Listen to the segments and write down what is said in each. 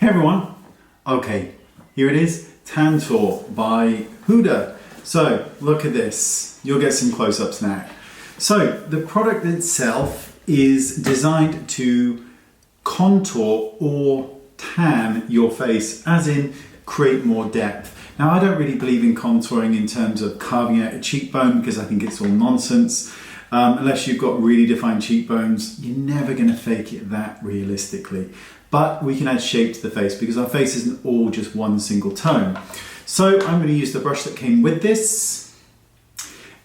Hey everyone. Okay, here it is, Tantour by Huda. So look at this. You'll get some close-ups now. So the product itself is designed to contour or tan your face, as in create more depth. Now I don't really believe in contouring in terms of carving out a cheekbone because I think it's all nonsense. Unless you've got really defined cheekbones, you're never going to fake it that realistically. But we can add shape to the face because our face isn't all just one single tone. So I'm going to use the brush that came with this.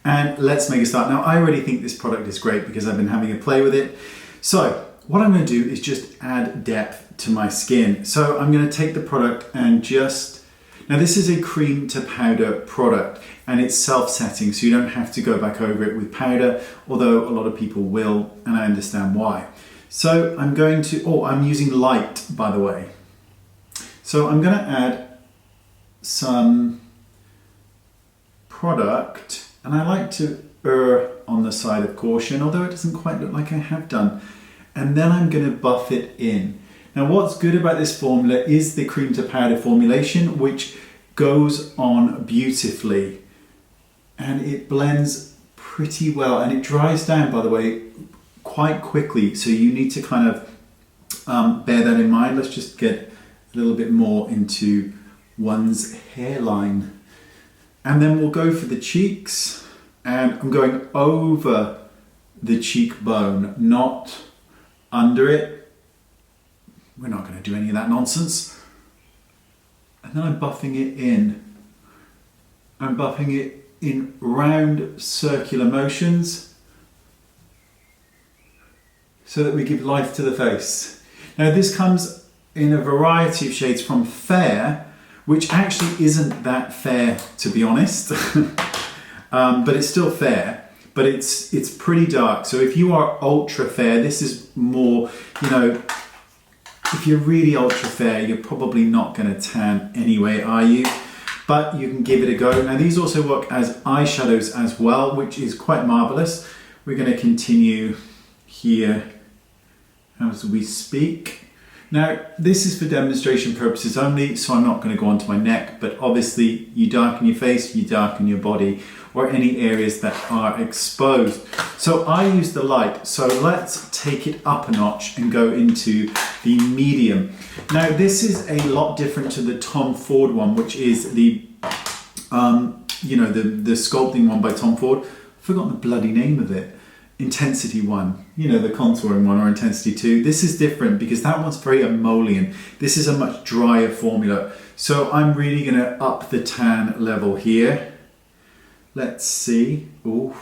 And let's make a start. Now I already think this product is great because I've been having a play with it. So what I'm going to do is just add depth to my skin. So I'm going to take the product and just... Now this is a cream to powder product and it's self-setting, so you don't have to go back over it with powder, although a lot of people will, and I understand why. So I'm going to, I'm using light, by the way. So I'm going to add some product, and I like to err on the side of caution, although it doesn't quite look like I have done. And then I'm going to buff it in. Now what's good about this formula is the cream to powder formulation, which goes on beautifully and it blends pretty well and it dries down, by the way, quite quickly. So you need to kind of bear that in mind. Let's just get a little bit more into one's hairline. And then we'll go for the cheeks, and I'm going over the cheekbone, not under it. We're not going to do any of that nonsense. And then I'm buffing it in. I'm buffing it in round circular motions so that we give life to the face. Now this comes in a variety of shades, from fair, which actually isn't that fair to be honest, but it's still fair, but it's pretty dark. So if you are ultra fair, this is more, if you're really ultra fair, you're probably not going to tan anyway, are you? But you can give it a go. Now these also work as eyeshadows as well, which is quite marvelous. We're going to continue here as we speak. Now this is for demonstration purposes only, so I'm not going to go onto my neck, but obviously you darken your face, you darken your body, or any areas that are exposed. So I use the light, so let's take it up a notch and go into the medium. Now this is a lot different to the Tom Ford one, which is the the sculpting one by Tom Ford. I've forgotten the bloody name of it. Intensity one, the contouring one, or Intensity 2. This is different because that one's very emollient. This is a much drier formula. So I'm really going to up the tan level here. Let's see. Ooh,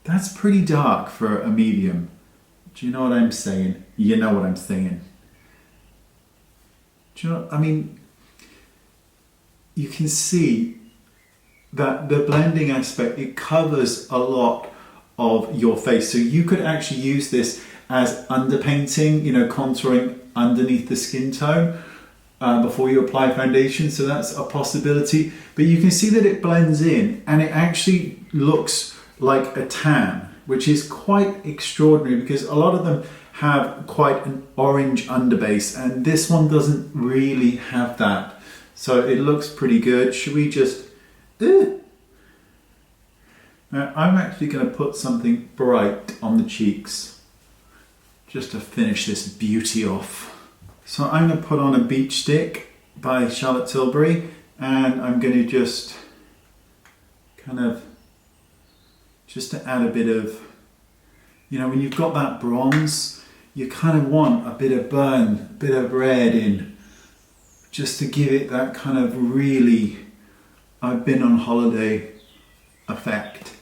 that's pretty dark for a medium. Do you know what I'm saying? You know what I'm saying. Do you know, you can see that the blending aspect, it covers a lot of your face. So you could actually use this as underpainting, contouring underneath the skin tone before you apply foundation. So that's a possibility. But you can see that it blends in and it actually looks like a tan, which is quite extraordinary because a lot of them have quite an orange underbase and this one doesn't really have that. So it looks pretty good. Should we just... Now I'm actually going to put something bright on the cheeks just to finish this beauty off. So I'm going to put on a Beach Stick by Charlotte Tilbury, and I'm going to just to add a bit of, when you've got that bronze, you kind of want a bit of burn, a bit of red in, just to give it that kind of really I've been on holiday effect.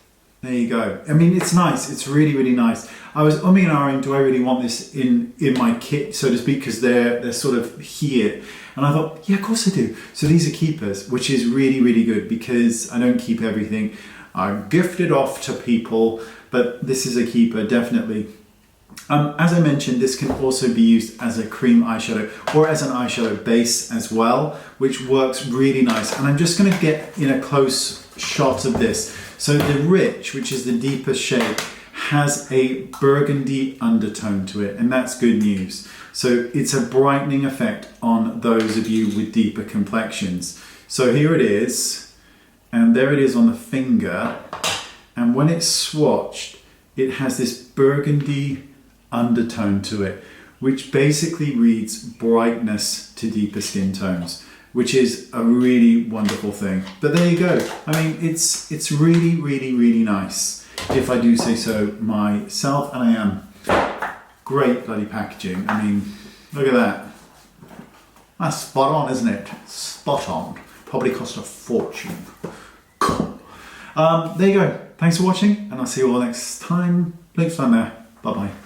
There you go. It's nice. It's really, really nice. I was umming and ahhing, do I really want this in my kit, so to speak, because they're sort of here. And I thought, yeah, of course I do. So these are keepers, which is really, really good because I don't keep everything. I gift it off to people, but this is a keeper, definitely. As I mentioned, this can also be used as a cream eyeshadow or as an eyeshadow base as well, which works really nice. And I'm just going to get in a close shot of this. So the Rich, which is the deepest shade, has a burgundy undertone to it, and that's good news. So it's a brightening effect on those of you with deeper complexions. So here it is, and there it is on the finger, and when it's swatched, it has this burgundy undertone to it, which basically reads brightness to deeper skin tones, which is a really wonderful thing. But there you go. I mean, it's really, really, really nice, if I do say so myself, and I am. Great bloody packaging. I mean, look at that. That's spot on, isn't it? Spot on. Probably cost a fortune. Cool. There you go. Thanks for watching, and I'll see you all next time. Links down there. Bye-bye.